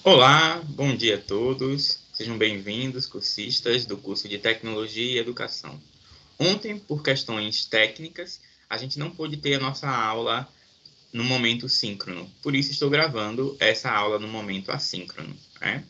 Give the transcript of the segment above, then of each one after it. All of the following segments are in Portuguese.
Olá, bom dia a todos. Sejam bem-vindos, cursistas do curso de Tecnologia e Educação. Ontem, por questões técnicas, a gente não pôde ter a nossa aula no momento síncrono. Por isso, estou gravando essa aula no momento assíncrono, né?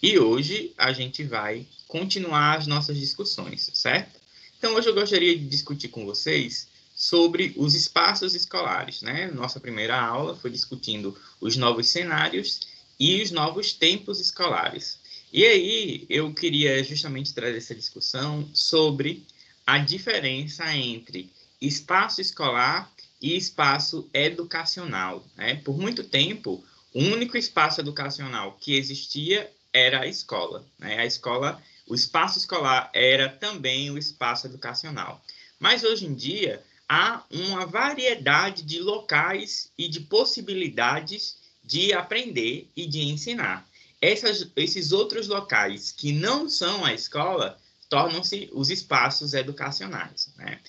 E hoje a gente vai continuar as nossas discussões, certo? Então, hoje eu gostaria de discutir com vocês sobre os espaços escolares, né? Nossa primeira aula foi discutindo os novos cenários e os novos tempos escolares. E aí, eu queria justamente trazer essa discussão sobre a diferença entre espaço escolar e espaço educacional, né? Por muito tempo, o único espaço educacional que existia era a escola, né? A escola, o espaço escolar era também o espaço educacional. Mas hoje em dia há uma variedade de locais e de possibilidades de aprender e de ensinar. Esses outros locais que não são a escola tornam-se os espaços educacionais, né?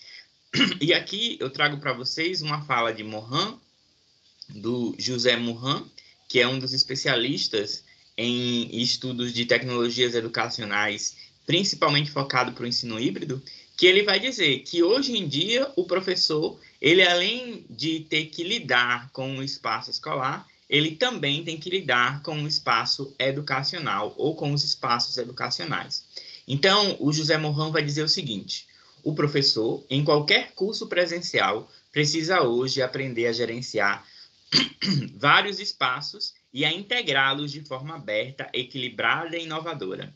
E aqui eu trago para vocês uma fala de Morin, do José Morin, que é um dos especialistas em estudos de tecnologias educacionais, principalmente focado para o ensino híbrido, que ele vai dizer que hoje em dia o professor, ele além de ter que lidar com o espaço escolar, ele também tem que lidar com o espaço educacional ou com os espaços educacionais. Então, o José Morin vai dizer o seguinte: o professor, em qualquer curso presencial, precisa hoje aprender a gerenciar vários espaços e a integrá-los de forma aberta, equilibrada e inovadora.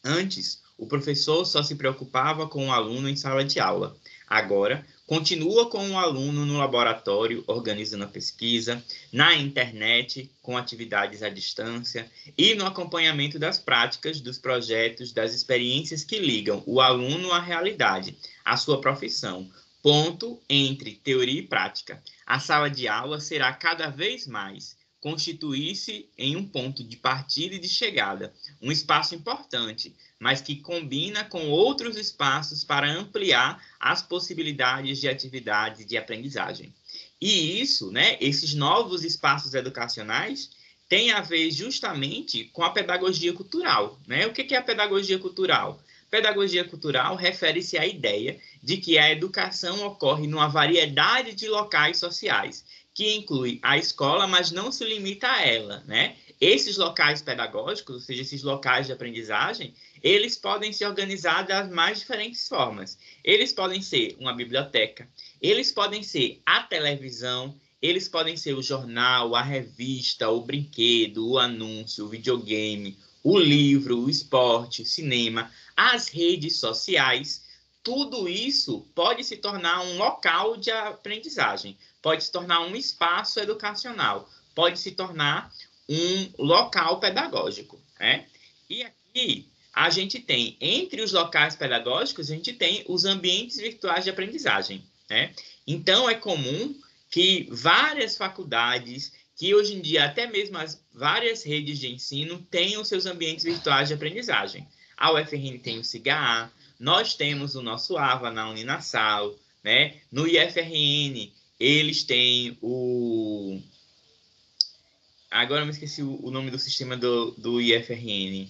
Antes, o professor só se preocupava com o aluno em sala de aula. Agora, continua com o aluno no laboratório, organizando a pesquisa, na internet, com atividades à distância e no acompanhamento das práticas, dos projetos, das experiências que ligam o aluno à realidade, à sua profissão. Ponto entre teoria e prática. A sala de aula será cada vez mais constituir-se em um ponto de partida e de chegada, um espaço importante, mas que combina com outros espaços para ampliar as possibilidades de atividades e de aprendizagem. E isso, né, esses novos espaços educacionais têm a ver justamente com a pedagogia cultural, né? O que é a pedagogia cultural? Pedagogia cultural refere-se à ideia de que a educação ocorre numa variedade de locais sociais, que inclui a escola, mas não se limita a ela, né? Esses locais pedagógicos, ou seja, esses locais de aprendizagem, eles podem se organizar das mais diferentes formas. Eles podem ser uma biblioteca, eles podem ser a televisão, eles podem ser o jornal, a revista, o brinquedo, o anúncio, o videogame, o livro, o esporte, o cinema, as redes sociais. Tudo isso pode se tornar um local de aprendizagem, pode se tornar um espaço educacional, pode se tornar um local pedagógico, né? E aqui a gente tem, entre os locais pedagógicos, a gente tem os ambientes virtuais de aprendizagem, né? Então, é comum que várias faculdades, que hoje em dia até mesmo as várias redes de ensino tenham seus ambientes virtuais de aprendizagem. A UFRN tem o CIGA, nós temos o nosso AVA na Uninasal, né? No IFRN, eles têm o... Agora eu me esqueci o nome do sistema do IFRN,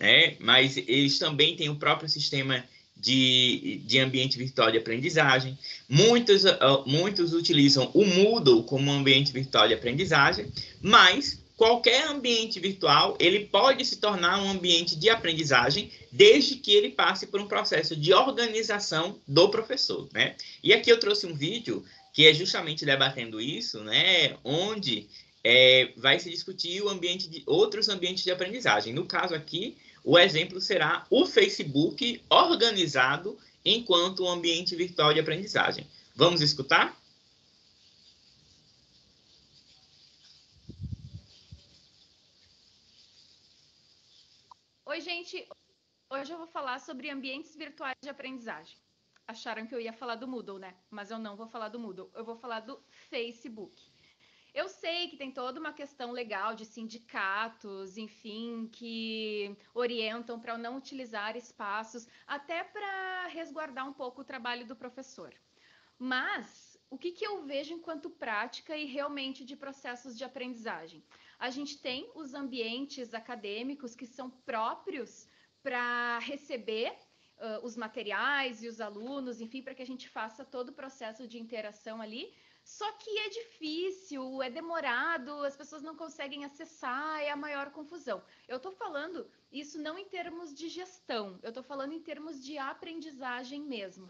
né? Mas eles também têm o próprio sistema de ambiente virtual de aprendizagem. Muitos utilizam o Moodle como ambiente virtual de aprendizagem, mas qualquer ambiente virtual ele pode se tornar um ambiente de aprendizagem desde que ele passe por um processo de organização do professor, né? E aqui eu trouxe um vídeo que é justamente debatendo isso, né? Onde vai se discutir o ambiente de outros ambientes de aprendizagem. No caso aqui, o exemplo será o Facebook organizado enquanto um ambiente virtual de aprendizagem. Vamos escutar? Oi, gente. Hoje eu vou falar sobre ambientes virtuais de aprendizagem. Acharam que eu ia falar do Moodle, né? Mas eu não vou falar do Moodle. Eu vou falar do Facebook. Eu sei que tem toda uma questão legal de sindicatos, enfim, que orientam para não utilizar espaços, até para resguardar um pouco o trabalho do professor. Mas o que eu vejo enquanto prática e realmente de processos de aprendizagem? A gente tem os ambientes acadêmicos que são próprios para receber os materiais e os alunos, enfim, para que a gente faça todo o processo de interação ali. Só que é difícil, é demorado, as pessoas não conseguem acessar, é a maior confusão. Eu estou falando isso não em termos de gestão, eu estou falando em termos de aprendizagem mesmo.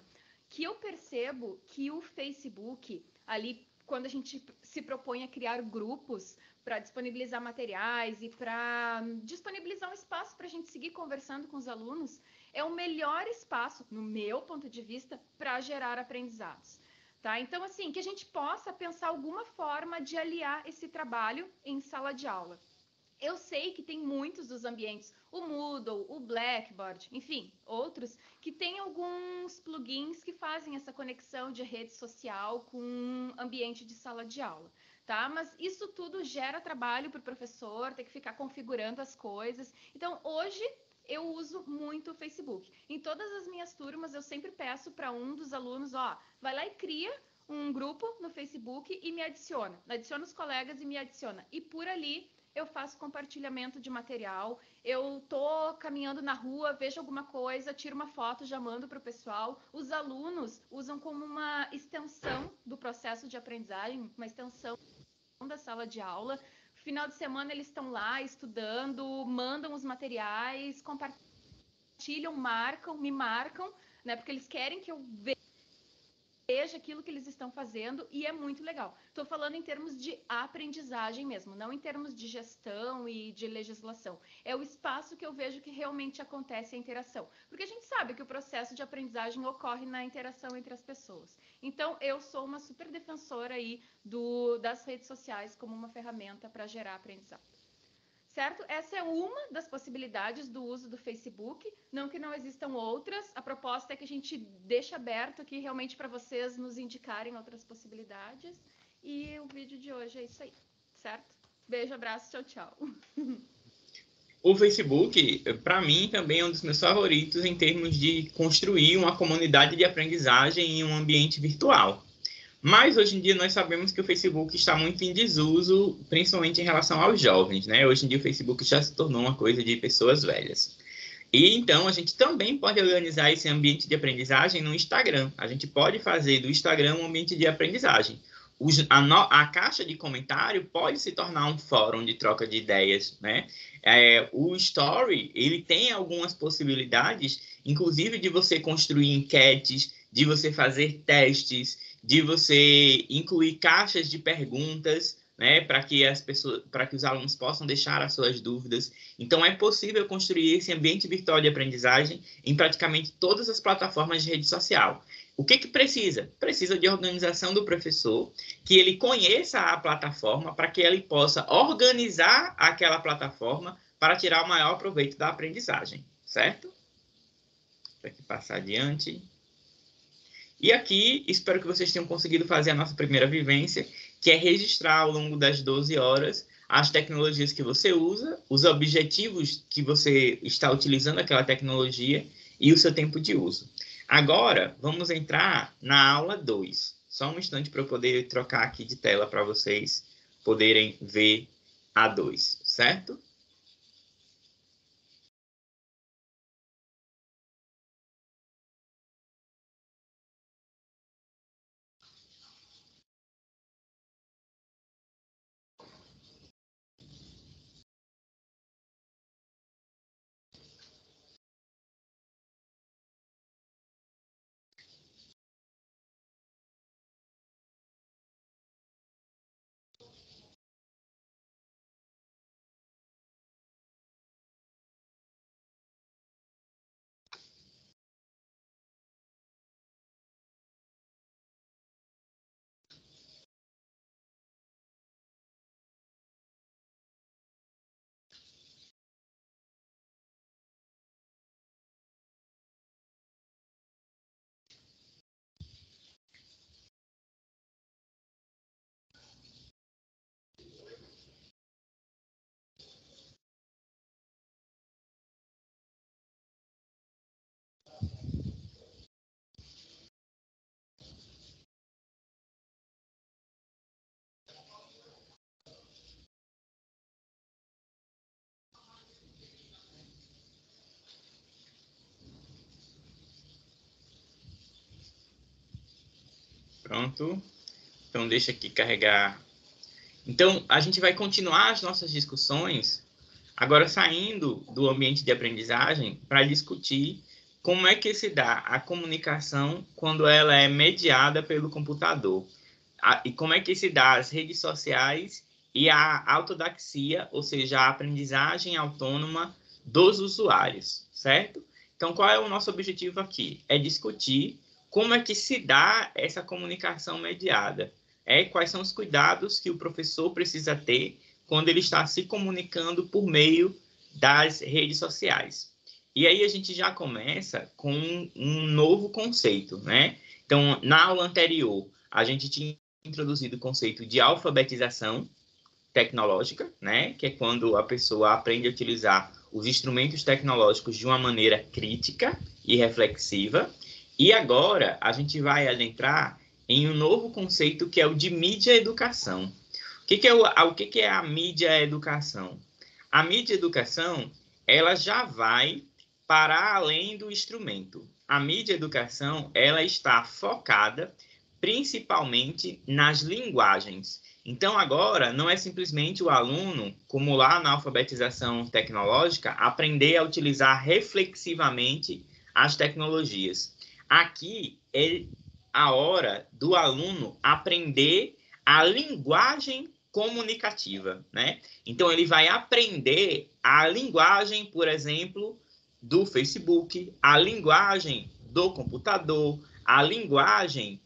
Que eu percebo que o Facebook, ali, quando a gente se propõe a criar grupos para disponibilizar materiais e para disponibilizar um espaço para a gente seguir conversando com os alunos, é o melhor espaço, no meu ponto de vista, para gerar aprendizados. Tá? Então, assim, que a gente possa pensar alguma forma de aliar esse trabalho em sala de aula. Eu sei que tem muitos dos ambientes, o Moodle, o Blackboard, enfim, outros, que tem alguns plugins que fazem essa conexão de rede social com ambiente de sala de aula, tá? Mas isso tudo gera trabalho para o professor, ter que ficar configurando as coisas. Então, hoje eu uso muito o Facebook. Em todas as minhas turmas, eu sempre peço para um dos alunos, ó, vai lá e cria um grupo no Facebook e me adiciona. Adiciona os colegas e me adiciona. E por ali eu faço compartilhamento de material, eu tô caminhando na rua, vejo alguma coisa, tiro uma foto, já mando para o pessoal. Os alunos usam como uma extensão do processo de aprendizagem, uma extensão da sala de aula. Final de semana eles estão lá estudando, mandam os materiais, compartilham, me marcam, né? Porque eles querem que eu veja aquilo que eles estão fazendo e é muito legal. Estou falando em termos de aprendizagem mesmo, não em termos de gestão e de legislação. É o espaço que eu vejo que realmente acontece a interação. Porque a gente sabe que o processo de aprendizagem ocorre na interação entre as pessoas. Então, eu sou uma super defensora aí das redes sociais como uma ferramenta para gerar aprendizado. Certo? Essa é uma das possibilidades do uso do Facebook, não que não existam outras. A proposta é que a gente deixe aberto aqui realmente para vocês nos indicarem outras possibilidades. E o vídeo de hoje é isso aí, certo? Beijo, abraço, tchau, tchau. O Facebook, para mim, também é um dos meus favoritos em termos de construir uma comunidade de aprendizagem em um ambiente virtual. Mas hoje em dia nós sabemos que o Facebook está muito em desuso, principalmente em relação aos jovens, né? Hoje em dia o Facebook já se tornou uma coisa de pessoas velhas. E então a gente também pode organizar esse ambiente de aprendizagem no Instagram. A gente pode fazer do Instagram um ambiente de aprendizagem. A caixa de comentário pode se tornar um fórum de troca de ideias, né? O Story, ele tem algumas possibilidades, inclusive de você construir enquetes, de você fazer testes, de você incluir caixas de perguntas, né, para que as pessoas, para que os alunos possam deixar as suas dúvidas. Então, é possível construir esse ambiente virtual de aprendizagem em praticamente todas as plataformas de rede social. O que precisa? Precisa de organização do professor, que ele conheça a plataforma para que ele possa organizar aquela plataforma para tirar o maior proveito da aprendizagem, certo? Vou aqui passar adiante. E aqui, espero que vocês tenham conseguido fazer a nossa primeira vivência, que é registrar ao longo das 12 horas as tecnologias que você usa, os objetivos que você está utilizando aquela tecnologia e o seu tempo de uso. Agora, vamos entrar na aula 2. Só um instante para eu poder trocar aqui de tela para vocês poderem ver a 2, certo? Pronto. Então, deixa aqui carregar. Então, a gente vai continuar as nossas discussões, agora saindo do ambiente de aprendizagem, para discutir como é que se dá a comunicação quando ela é mediada pelo computador. E como é que se dá as redes sociais e a autodaxia, ou seja, a aprendizagem autônoma dos usuários, certo? Então, qual é o nosso objetivo aqui? É discutir como é que se dá essa comunicação mediada. Quais são os cuidados que o professor precisa ter quando ele está se comunicando por meio das redes sociais. E aí a gente já começa com um novo conceito, né? Então, na aula anterior, a gente tinha introduzido o conceito de alfabetização tecnológica, né? Que é quando a pessoa aprende a utilizar os instrumentos tecnológicos de uma maneira crítica e reflexiva. E agora a gente vai adentrar em um novo conceito que é o de mídia educação. O que é a mídia educação? A mídia educação, ela já vai para além do instrumento. A mídia educação, ela está focada principalmente nas linguagens. Então, agora, não é simplesmente o aluno, como lá na alfabetização tecnológica, aprender a utilizar reflexivamente as tecnologias. Aqui é a hora do aluno aprender a linguagem comunicativa, né? Então, ele vai aprender a linguagem, por exemplo, do Facebook, a linguagem do computador, a linguagem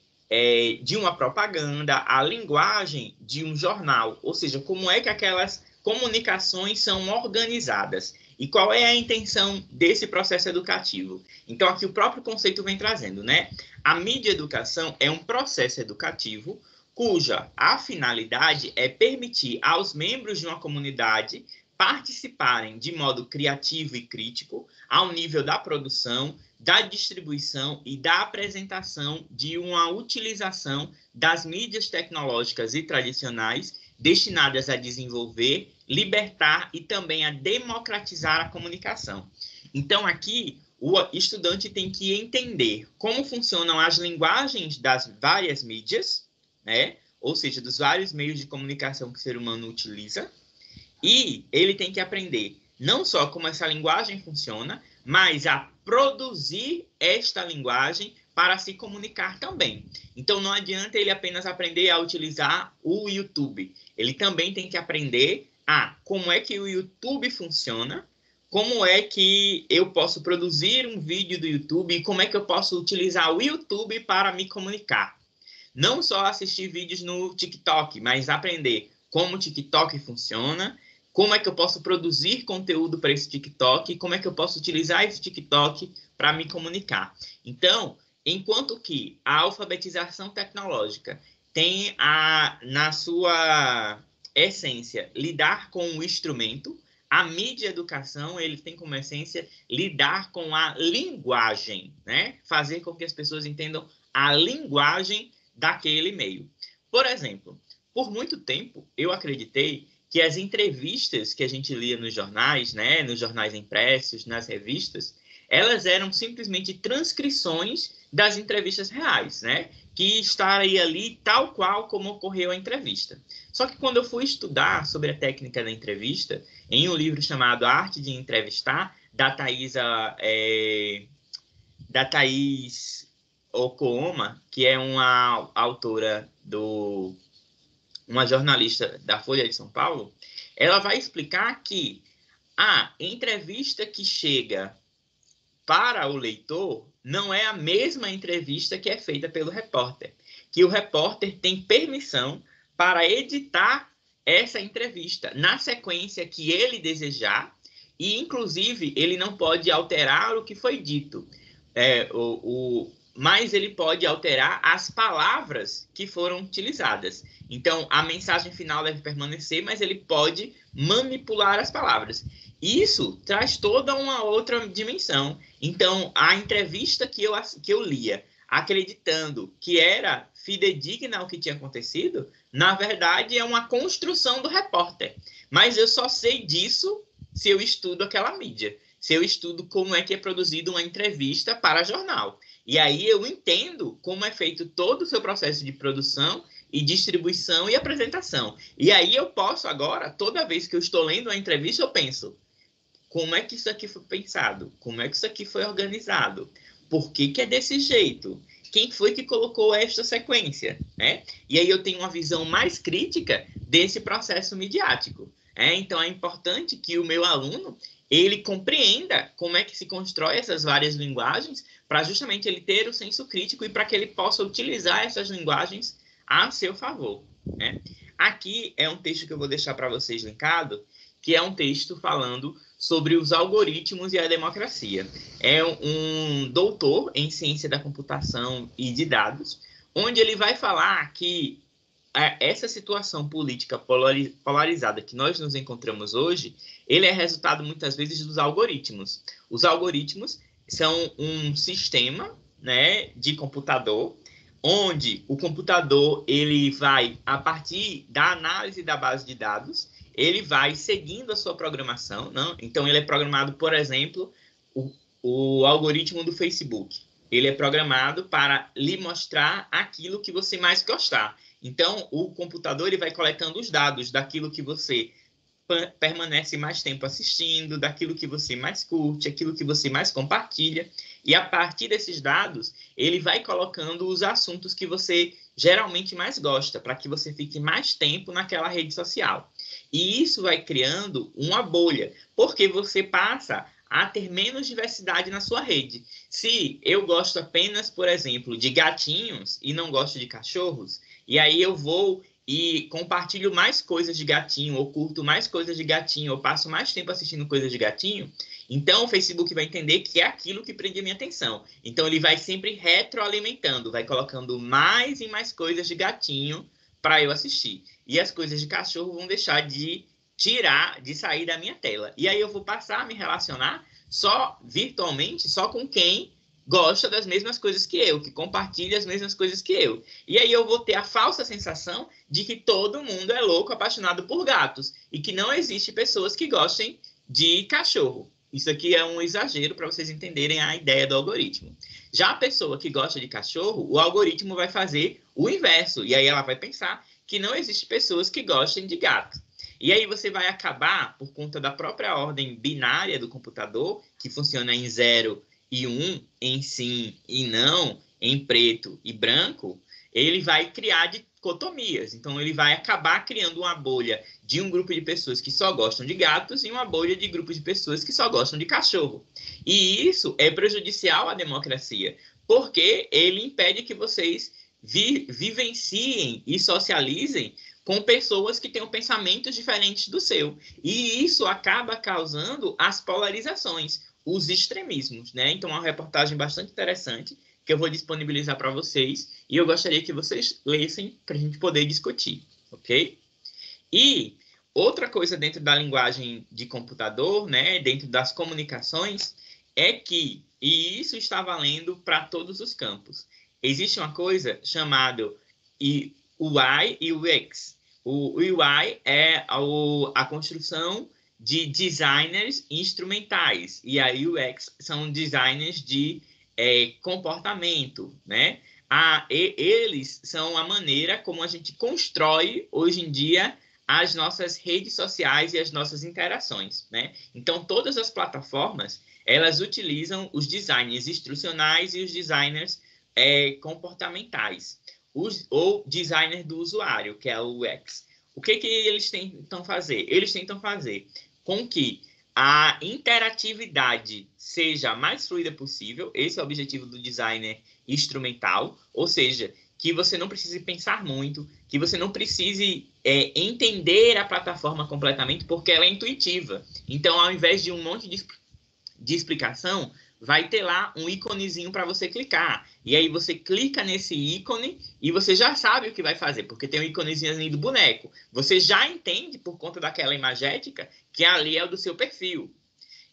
de uma propaganda, a linguagem de um jornal, ou seja, como é que aquelas comunicações são organizadas e qual é a intenção desse processo educativo. Então, aqui o próprio conceito vem trazendo, né? A mídia educação é um processo educativo cuja a finalidade é permitir aos membros de uma comunidade participarem de modo criativo e crítico ao nível da produção, da distribuição e da apresentação de uma utilização das mídias tecnológicas e tradicionais destinadas a desenvolver, libertar e também a democratizar a comunicação. Então, aqui, o estudante tem que entender como funcionam as linguagens das várias mídias, né? Ou seja, dos vários meios de comunicação que o ser humano utiliza, e ele tem que aprender não só como essa linguagem funciona, mas a produzir esta linguagem para se comunicar também. Então, não adianta ele apenas aprender a utilizar o YouTube. Ele também tem que aprender como é que o YouTube funciona, como é que eu posso produzir um vídeo do YouTube e como é que eu posso utilizar o YouTube para me comunicar. Não só assistir vídeos no TikTok, mas aprender como o TikTok funciona, como é que eu posso produzir conteúdo para esse TikTok, como é que eu posso utilizar esse TikTok para me comunicar. Então, enquanto que a alfabetização tecnológica tem na sua essência lidar com o instrumento, a mídia educação ele tem como essência lidar com a linguagem, né? Fazer com que as pessoas entendam a linguagem daquele meio. Por exemplo, por muito tempo eu acreditei que as entrevistas que a gente lia nos jornais, né, nos jornais impressos, nas revistas, elas eram simplesmente transcrições das entrevistas reais, né, que estaria ali tal qual como ocorreu a entrevista. Só que quando eu fui estudar sobre a técnica da entrevista, em um livro chamado A Arte de Entrevistar, da Thaís Okooma, que é uma autora uma jornalista da Folha de São Paulo, ela vai explicar que a entrevista que chega para o leitor não é a mesma entrevista que é feita pelo repórter, que o repórter tem permissão para editar essa entrevista na sequência que ele desejar e, inclusive, ele não pode alterar o que foi dito. Mas ele pode alterar as palavras que foram utilizadas. Então, a mensagem final deve permanecer, mas ele pode manipular as palavras. Isso traz toda uma outra dimensão. Então, a entrevista que eu lia, acreditando que era fidedigna ao que tinha acontecido, na verdade é uma construção do repórter. Mas eu só sei disso se eu estudo aquela mídia, se eu estudo como é que é produzida uma entrevista para jornal. E aí eu entendo como é feito todo o seu processo de produção e distribuição e apresentação. E aí eu posso agora, toda vez que eu estou lendo uma entrevista, eu penso, como é que isso aqui foi pensado? Como é que isso aqui foi organizado? Por que que é desse jeito? Quem foi que colocou esta sequência? Né? E aí eu tenho uma visão mais crítica desse processo midiático. Então é importante que o meu aluno ele compreenda como é que se constrói essas várias linguagens para justamente ele ter o senso crítico e para que ele possa utilizar essas linguagens a seu favor. Né? Aqui é um texto que eu vou deixar para vocês linkado, que é um texto falando sobre os algoritmos e a democracia. É um doutor em ciência da computação e de dados, onde ele vai falar que essa situação política polarizada que nós nos encontramos hoje, ele é resultado muitas vezes dos algoritmos. Os algoritmos são um sistema, né, de computador, onde o computador ele vai, a partir da análise da base de dados, ele vai seguindo a sua programação. Não? Então, ele é programado, por exemplo, o algoritmo do Facebook. Ele é programado para lhe mostrar aquilo que você mais gostar. Então, o computador ele vai coletando os dados daquilo que você permanece mais tempo assistindo, daquilo que você mais curte, aquilo que você mais compartilha. E a partir desses dados, ele vai colocando os assuntos que você geralmente mais gosta, para que você fique mais tempo naquela rede social. E isso vai criando uma bolha, porque você passa a ter menos diversidade na sua rede. Se eu gosto apenas, por exemplo, de gatinhos e não gosto de cachorros, e aí eu vou e compartilho mais coisas de gatinho, ou curto mais coisas de gatinho, ou passo mais tempo assistindo coisas de gatinho, então o Facebook vai entender que é aquilo que prende a minha atenção. Então ele vai sempre retroalimentando, vai colocando mais e mais coisas de gatinho para eu assistir. E as coisas de cachorro vão deixar de sair da minha tela. E aí eu vou passar a me relacionar só virtualmente, só com quem gosta das mesmas coisas que eu, que compartilha as mesmas coisas que eu. E aí eu vou ter a falsa sensação de que todo mundo é louco, apaixonado por gatos, e que não existe pessoas que gostem de cachorro. Isso aqui é um exagero para vocês entenderem a ideia do algoritmo. Já a pessoa que gosta de cachorro, o algoritmo vai fazer o inverso, e aí ela vai pensar que não existe pessoas que gostem de gato. E aí você vai acabar, por conta da própria ordem binária do computador, que funciona em 0 e 1, em sim e não, em preto e branco, ele vai criar dicotomias. Então, ele vai acabar criando uma bolha de um grupo de pessoas que só gostam de gatos e uma bolha de grupos de pessoas que só gostam de cachorro. E isso é prejudicial à democracia, porque ele impede que vocês vivenciem e socializem com pessoas que tenham pensamentos diferentes do seu. E isso acaba causando as polarizações, os extremismos, né? Então, é uma reportagem bastante interessante que eu vou disponibilizar para vocês e eu gostaria que vocês lessem para a gente poder discutir, ok? E outra coisa dentro da linguagem de computador, né, dentro das comunicações, é que, e isso está valendo para todos os campos, existe uma coisa chamada UI e UX. O UI é a construção de designers instrumentais, e a UX são designers de comportamento, né? Eles são a maneira como a gente constrói, hoje em dia, as nossas redes sociais e as nossas interações, né? Então, todas as plataformas, elas utilizam os designers instrucionais e os designers comportamentais, ou designer do usuário, que é o UX. O que eles tentam fazer? Eles tentam fazer com que a interatividade seja a mais fluida possível. Esse é o objetivo do designer instrumental, ou seja, que você não precise pensar muito, que você não precise entender a plataforma completamente, porque ela é intuitiva. Então, ao invés de um monte de explicação, vai ter lá um íconezinho para você clicar. E aí você clica nesse ícone e você já sabe o que vai fazer, porque tem um íconezinho ali do boneco. Você já entende, por conta daquela imagética, que ali é o do seu perfil.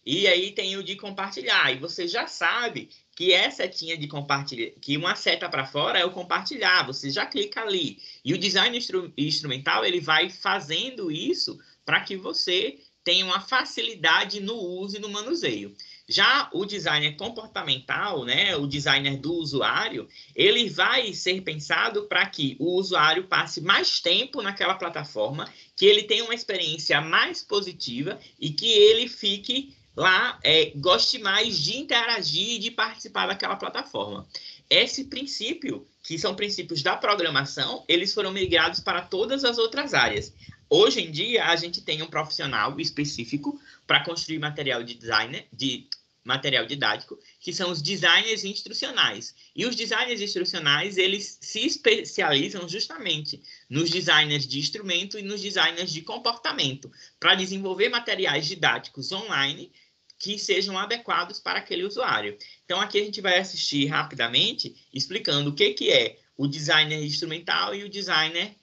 E aí tem o de compartilhar. E você já sabe que essa setinha de compartilhar, que uma seta para fora é o compartilhar. Você já clica ali. E o design instrumental, ele vai fazendo isso para que você tenha uma facilidade no uso e no manuseio. Já o designer comportamental, né, o designer do usuário, ele vai ser pensado para que o usuário passe mais tempo naquela plataforma, que ele tenha uma experiência mais positiva e que ele fique lá, goste mais de interagir e de participar daquela plataforma. Esse princípio, que são princípios da programação, eles foram migrados para todas as outras áreas. Hoje em dia, a gente tem um profissional específico para construir material de design, de material didático, que são os designers instrucionais. E os designers instrucionais, eles se especializam justamente nos designers de instrumento e nos designers de comportamento, para desenvolver materiais didáticos online que sejam adequados para aquele usuário. Então, aqui a gente vai assistir rapidamente, explicando o que é o designer instrumental e o designer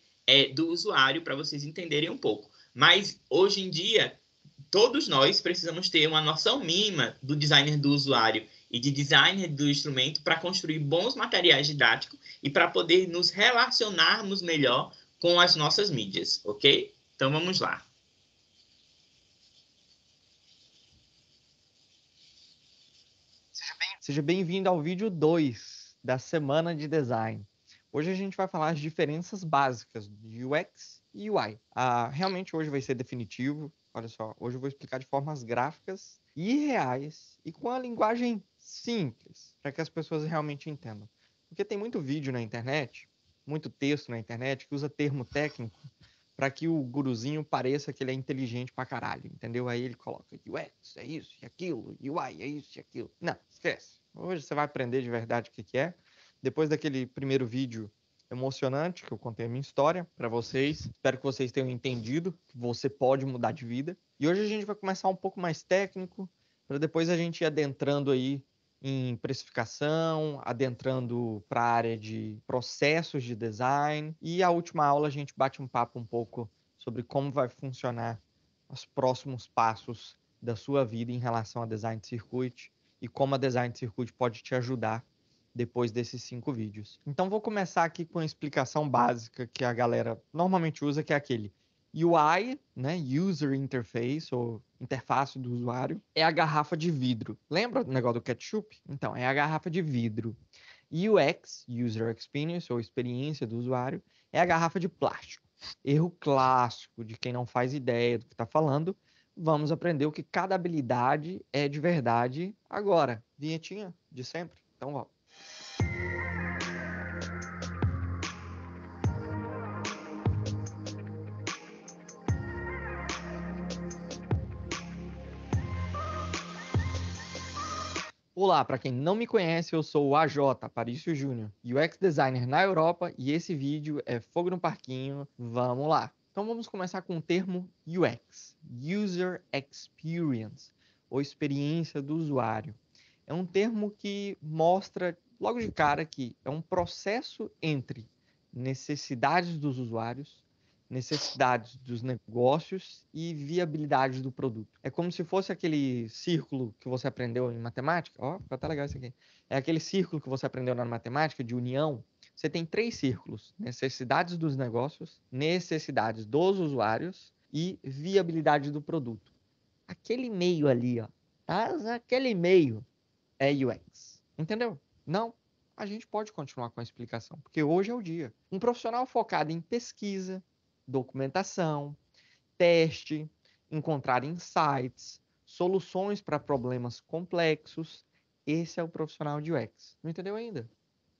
do usuário, para vocês entenderem um pouco. Mas, hoje em dia, todos nós precisamos ter uma noção mínima do designer do usuário e de designer do instrumento para construir bons materiais didáticos e para poder nos relacionarmos melhor com as nossas mídias, ok? Então, vamos lá. Seja bem-vindo ao vídeo 2 da Semana de Design. Hoje a gente vai falar as diferenças básicas de UX e UI. Realmente hoje vai ser definitivo. Olha só, hoje eu vou explicar de formas gráficas e reais e com a linguagem simples, para que as pessoas realmente entendam. Porque tem muito vídeo na internet, muito texto na internet que usa termo técnico para que o guruzinho pareça que ele é inteligente pra caralho, entendeu? Aí ele coloca UX é isso e aquilo, UI é isso e aquilo. Não, esquece. Hoje você vai aprender de verdade o que é. Depois daquele primeiro vídeo emocionante que eu contei a minha história para vocês. Espero que vocês tenham entendido que você pode mudar de vida. E hoje a gente vai começar um pouco mais técnico, para depois a gente ir adentrando aí em precificação, adentrando para a área de processos de design. E a última aula a gente bate um papo um pouco sobre como vai funcionar os próximos passos da sua vida em relação a Design Circuit e como a Design Circuit pode te ajudar depois desses 5 vídeos. Então vou começar aqui com a explicação básica que a galera normalmente usa, que é aquele UI, né, User Interface, ou interface do usuário, é a garrafa de vidro. Lembra do negócio do ketchup? Então, é a garrafa de vidro. UX, User Experience, ou experiência do usuário, é a garrafa de plástico. Erro clássico de quem não faz ideia do que está falando. Vamos aprender o que cada habilidade é de verdade agora. Vinhetinha de sempre. Então, vamos. Olá, para quem não me conhece, eu sou o AJ, Aparício Júnior, UX Designer na Europa, e esse vídeo é Fogo no Parquinho. Vamos lá! Então vamos começar com o termo UX, User Experience, ou experiência do usuário. É um termo que mostra logo de cara que é um processo entre necessidades dos usuários, necessidades dos negócios e viabilidade do produto. É como se fosse aquele círculo que você aprendeu em matemática. Ó, ficou até legal isso aqui. É aquele círculo que você aprendeu na matemática de união. Você tem 3 círculos: necessidades dos negócios, necessidades dos usuários e viabilidade do produto. Aquele meio ali, ó, tá? Aquele meio é UX. Entendeu? Não? A gente pode continuar com a explicação, porque hoje é o dia. Um profissional focado em pesquisa, documentação, teste, encontrar insights, soluções para problemas complexos. Esse é o profissional de UX. Não entendeu ainda?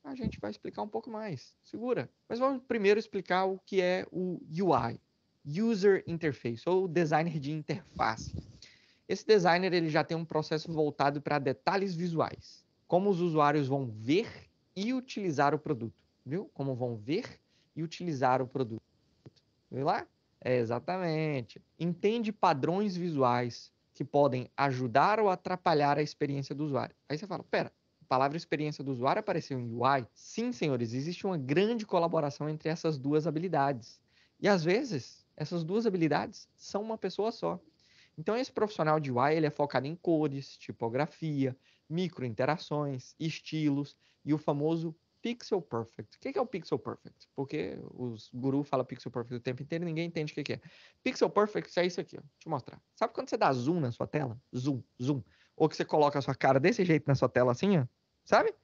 A gente vai explicar um pouco mais. Segura. Mas vamos primeiro explicar o que é o UI, User Interface, ou designer de interface. Esse designer ele já tem um processo voltado para detalhes visuais. Como os usuários vão ver e utilizar o produto. Viu? Como vão ver e utilizar o produto. Viu lá? É, exatamente. Entende padrões visuais que podem ajudar ou atrapalhar a experiência do usuário. Aí você fala, pera, a palavra experiência do usuário apareceu em UI? Sim, senhores, existe uma grande colaboração entre essas duas habilidades. E às vezes, essas duas habilidades são uma pessoa só. Então, esse profissional de UI ele é focado em cores, tipografia, microinterações, estilos e o famoso Pixel Perfect. O que é o Pixel Perfect? Porque os gurus falam Pixel Perfect o tempo inteiro e ninguém entende o que é. Pixel Perfect é isso aqui, ó. Deixa eu mostrar. Sabe quando você dá zoom na sua tela? Zoom, zoom. ou que você coloca a sua cara desse jeito na sua tela assim, ó, sabe?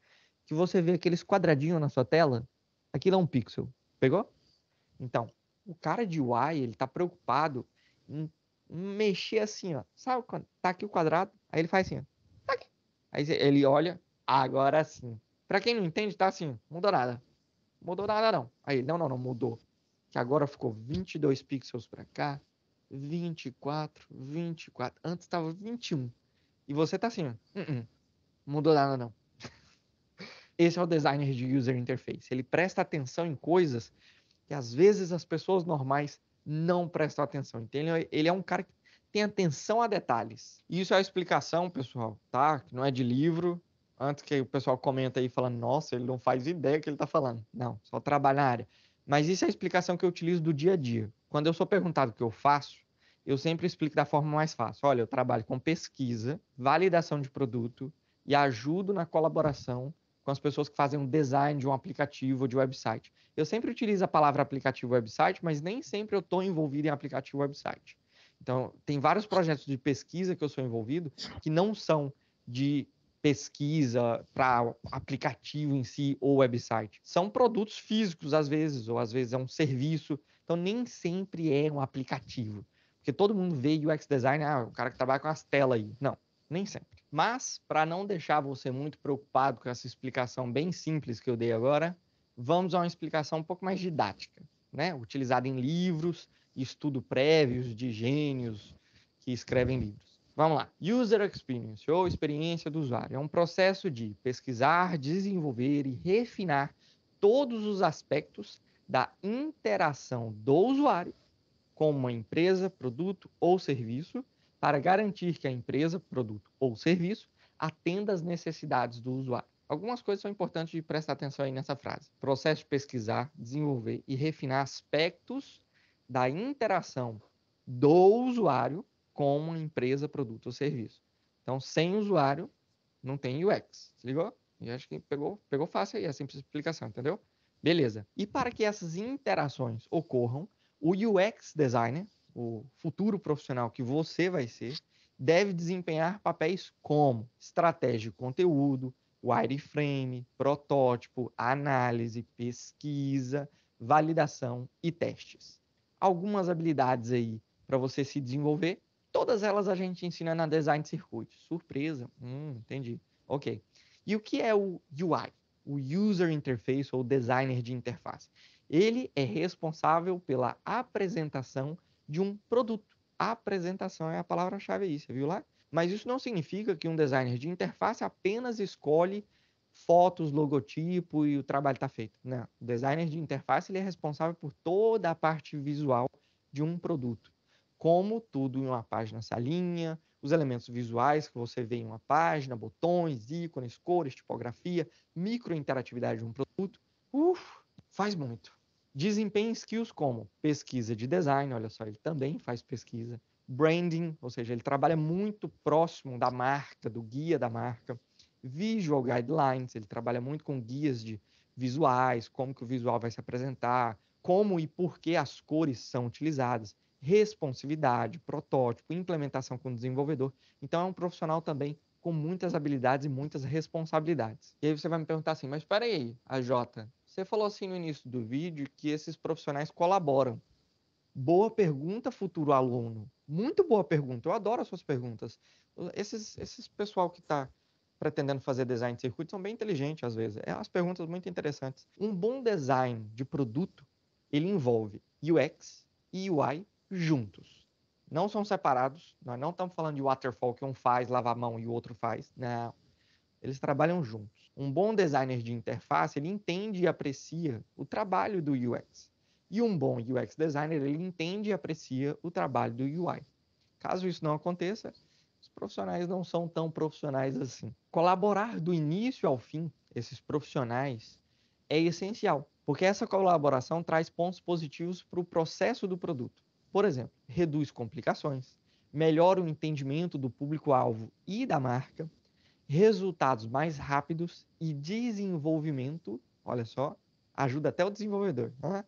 Que você vê aqueles quadradinhos na sua tela, aquilo é um pixel. Pegou? Então, o cara de UI, ele tá preocupado em mexer assim, ó. Sabe quando tá aqui o quadrado? Aí ele faz assim, ó. Tá aqui. Aí ele olha, agora sim. Pra quem não entende, tá assim, mudou nada. Mudou nada não. Aí ele, não, mudou. Que agora ficou 22 pixels pra cá, 24. Antes tava 21. E você tá assim, ó. Mudou nada não. Esse é o designer de user interface. Ele presta atenção em coisas que às vezes as pessoas normais não prestam atenção. Então, ele é um cara que tem atenção a detalhes. E isso é a explicação, pessoal, tá? Que não é de livro. Antes que o pessoal comenta aí falando, nossa, ele não faz ideia do que ele tá falando. Não, só trabalha na área. Mas isso é a explicação que eu utilizo do dia a dia. Quando eu sou perguntado o que eu faço, eu sempre explico da forma mais fácil. Olha, eu trabalho com pesquisa, validação de produto e ajudo na colaboração com as pessoas que fazem um design de um aplicativo ou de website. Eu sempre utilizo a palavra aplicativo website, mas nem sempre eu estou envolvido em aplicativo website. Então, tem vários projetos de pesquisa que eu sou envolvido que não são de pesquisa para aplicativo em si ou website. São produtos físicos, às vezes, ou às vezes é um serviço. Então, nem sempre é um aplicativo. Porque todo mundo vê UX design, o cara que trabalha com as telas aí. Não, nem sempre. Mas, para não deixar você muito preocupado com essa explicação bem simples que eu dei agora, vamos a uma explicação um pouco mais didática, né? Utilizada em livros, estudo prévios de gênios que escrevem livros. Vamos lá. User Experience, ou experiência do usuário, é um processo de pesquisar, desenvolver e refinar todos os aspectos da interação do usuário com uma empresa, produto ou serviço, para garantir que a empresa, produto ou serviço atenda às necessidades do usuário. Algumas coisas são importantes de prestar atenção aí nessa frase. Processo de pesquisar, desenvolver e refinar aspectos da interação do usuário com uma empresa, produto ou serviço. Então, sem usuário, não tem UX. Se ligou? E acho que pegou fácil aí a simples explicação, entendeu? Beleza. E para que essas interações ocorram, o UX designer, o futuro profissional que você vai ser, deve desempenhar papéis como estratégia de conteúdo, wireframe, protótipo, análise, pesquisa, validação e testes. Algumas habilidades aí para você se desenvolver, todas elas a gente ensina na Design Circuit. Surpresa? Entendi. Ok. E o que é o UI? O User Interface ou Designer de Interface? Ele é responsável pela apresentação de um produto. A apresentação é a palavra-chave aí, você viu lá? Mas isso não significa que um designer de interface apenas escolhe fotos, logotipo e o trabalho está feito. Não. O designer de interface ele é responsável por toda a parte visual de um produto. Como tudo em uma página se alinha, os elementos visuais que você vê em uma página, botões, ícones, cores, tipografia, microinteratividade de um produto. Faz muito. Desempenha skills como pesquisa de design, olha só, ele também faz pesquisa. Branding, ou seja, ele trabalha muito próximo da marca, do guia da marca. Visual guidelines, ele trabalha muito com guias de visuais, como que o visual vai se apresentar, como e por que as cores são utilizadas. Responsividade, protótipo, implementação com o desenvolvedor. Então é um profissional também com muitas habilidades e muitas responsabilidades. E aí você vai me perguntar assim, mas espera aí, AJ, você falou assim no início do vídeo que esses profissionais colaboram. Boa pergunta, futuro aluno. Muito boa pergunta. Eu adoro as suas perguntas. Esses pessoal que está pretendendo fazer design de circuito são bem inteligentes às vezes. É umas perguntas muito interessantes. Um bom design de produto, ele envolve UX e UI juntos. Não são separados. Nós não estamos falando de waterfall que um faz, lava a mão e o outro faz. Não. Eles trabalham juntos. Um bom designer de interface, ele entende e aprecia o trabalho do UX. E um bom UX designer, ele entende e aprecia o trabalho do UI. Caso isso não aconteça, os profissionais não são tão profissionais assim. Colaborar do início ao fim, esses profissionais, é essencial, porque essa colaboração traz pontos positivos para o processo do produto. Por exemplo, reduz complicações, melhora o entendimento do público-alvo e da marca, resultados mais rápidos e desenvolvimento, olha só, ajuda até o desenvolvedor, né?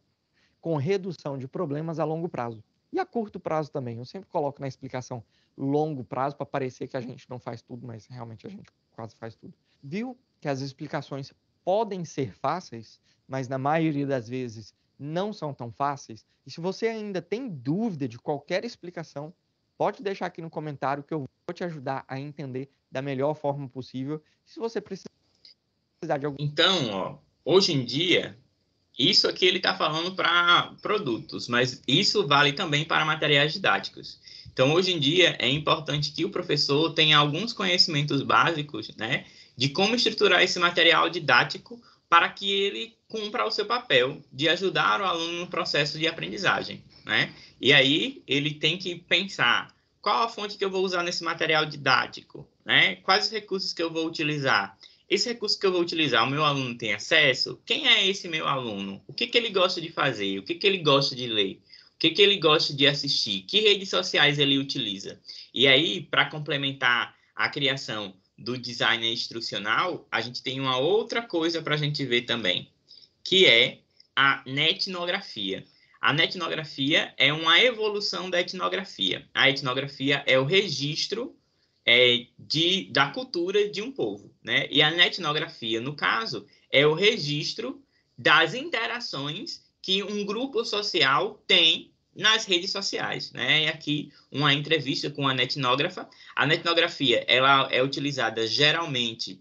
Com redução de problemas a longo prazo. E a curto prazo também, eu sempre coloco na explicação, longo prazo, para parecer que a gente não faz tudo, mas realmente a gente quase faz tudo. Viu que as explicações podem ser fáceis, mas na maioria das vezes não são tão fáceis? E se você ainda tem dúvida de qualquer explicação, pode deixar aqui no comentário que eu vou te ajudar a entender da melhor forma possível. Se você precisar de algum... Então, ó, hoje em dia, isso aqui ele está falando para produtos, mas isso vale também para materiais didáticos. Então, hoje em dia, é importante que o professor tenha alguns conhecimentos básicos, né, de como estruturar esse material didático para que ele cumpra o seu papel de ajudar o aluno no processo de aprendizagem, né? E aí, ele tem que pensar qual a fonte que eu vou usar nesse material didático, né? Quais os recursos que eu vou utilizar? Esse recurso que eu vou utilizar, o meu aluno tem acesso? Quem é esse meu aluno? O que ele gosta de fazer? O que ele gosta de ler? O que ele gosta de assistir? Que redes sociais ele utiliza? E aí, para complementar a criação do design instrucional, a gente tem uma outra coisa para a gente ver também, que é a netnografia. A netnografia é uma evolução da etnografia. A etnografia é o registro da cultura de um povo, né? E a netnografia, no caso, é o registro das interações que um grupo social tem nas redes sociais, né? E aqui uma entrevista com a netnógrafa. A netnografia, ela é utilizada geralmente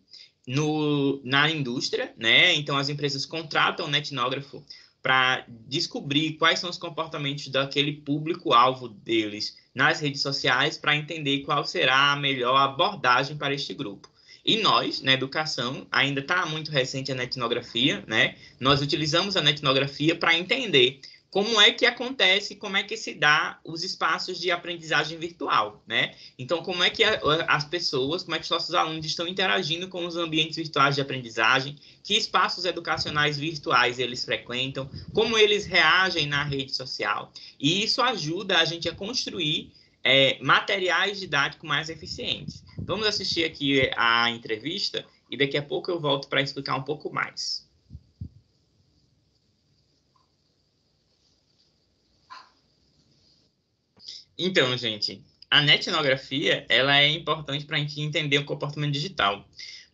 na indústria, né? Então as empresas contratam um netnógrafo para descobrir quais são os comportamentos daquele público-alvo deles nas redes sociais, para entender qual será a melhor abordagem para este grupo. E nós, na educação, ainda está muito recente a netnografia, né? Nós utilizamos a netnografia para entender como é que acontece, como é que se dá os espaços de aprendizagem virtual, né? Então, como é que as pessoas, como é que os nossos alunos estão interagindo com os ambientes virtuais de aprendizagem, que espaços educacionais virtuais eles frequentam, como eles reagem na rede social. E isso ajuda a gente a construir materiais didáticos mais eficientes. Vamos assistir aqui a entrevista e daqui a pouco eu volto para explicar um pouco mais. Então, gente, a netnografia ela é importante para a gente entender o comportamento digital.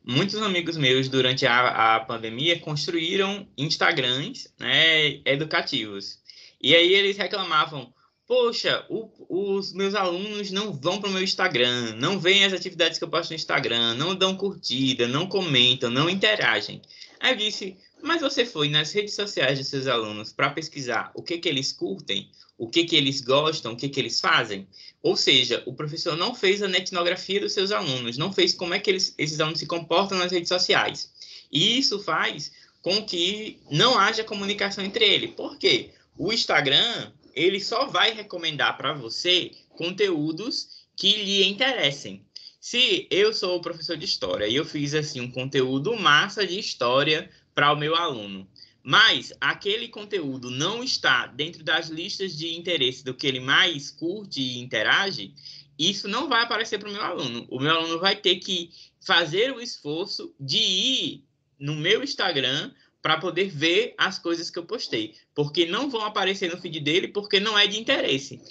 Muitos amigos meus, durante a pandemia, construíram Instagrams, né, educativos. E aí eles reclamavam, poxa, os meus alunos não vão para o meu Instagram, não veem as atividades que eu posto no Instagram, não dão curtida, não comentam, não interagem. Aí eu disse, mas você foi nas redes sociais de seus alunos para pesquisar o que eles curtem, o que eles gostam, o que eles fazem? Ou seja, o professor não fez a netnografia dos seus alunos, não fez como é que esses alunos se comportam nas redes sociais. E isso faz com que não haja comunicação entre eles. Por quê? O Instagram, ele só vai recomendar para você conteúdos que lhe interessem. Se eu sou professor de história e eu fiz assim um conteúdo massa de história para o meu aluno, mas aquele conteúdo não está dentro das listas de interesse do que ele mais curte e interage, isso não vai aparecer para o meu aluno. O meu aluno vai ter que fazer o esforço de ir no meu Instagram para poder ver as coisas que eu postei, porque não vão aparecer no feed dele, porque não é de interesse.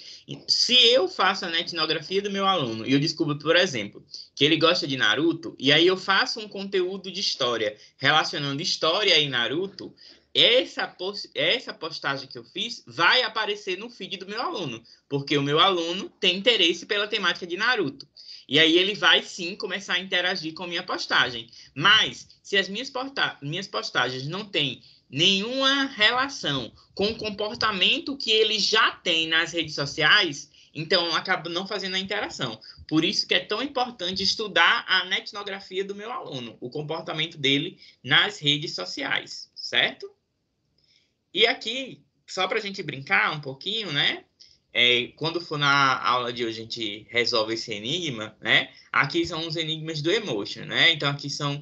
Se eu faço a netnografia do meu aluno e eu descubro, por exemplo, que ele gosta de Naruto, e aí eu faço um conteúdo de história relacionando história e Naruto, essa postagem que eu fiz vai aparecer no feed do meu aluno, porque o meu aluno tem interesse pela temática de Naruto. E aí ele vai, sim, começar a interagir com a minha postagem. Mas, se as minhas postagens não têm nenhuma relação com o comportamento que ele já tem nas redes sociais, então eu acabo não fazendo a interação. Por isso que é tão importante estudar a netnografia do meu aluno, o comportamento dele nas redes sociais, certo? E aqui, só para a gente brincar um pouquinho, né? Quando for na aula de hoje a gente resolve esse enigma, né? Aqui são os enigmas do Emotion, né? Então aqui são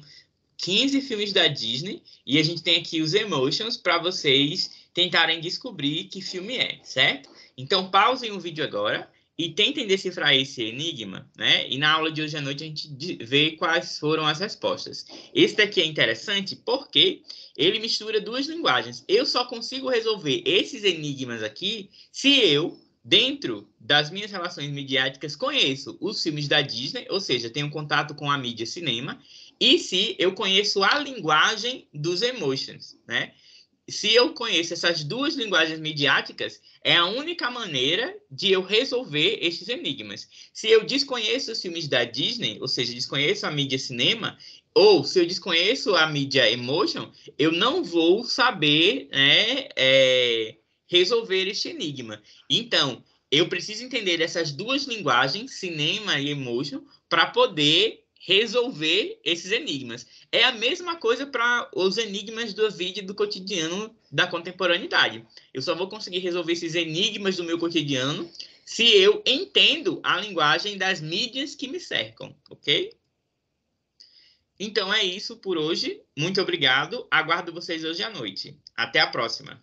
15 filmes da Disney e a gente tem aqui os Emotions para vocês tentarem descobrir que filme é, certo? Então pausem o vídeo agora e tentem decifrar esse enigma, né? E na aula de hoje à noite a gente vê quais foram as respostas. Esse daqui é interessante porque ele mistura duas linguagens. Eu só consigo resolver esses enigmas aqui se eu Dentro das minhas relações midiáticas, conheço os filmes da Disney, ou seja, tenho contato com a mídia cinema, e se eu conheço a linguagem dos emotions, né? Se eu conheço essas duas linguagens midiáticas, é a única maneira de eu resolver estes enigmas. Se eu desconheço os filmes da Disney, ou seja, desconheço a mídia cinema, ou se eu desconheço a mídia emotion, eu não vou saber, né, resolver este enigma. Então, eu preciso entender essas duas linguagens, cinema e emotion, para poder resolver esses enigmas. É a mesma coisa para os enigmas da vida e do cotidiano da contemporaneidade. Eu só vou conseguir resolver esses enigmas do meu cotidiano se eu entendo a linguagem das mídias que me cercam, ok? Então é isso por hoje. Muito obrigado. Aguardo vocês hoje à noite. Até a próxima.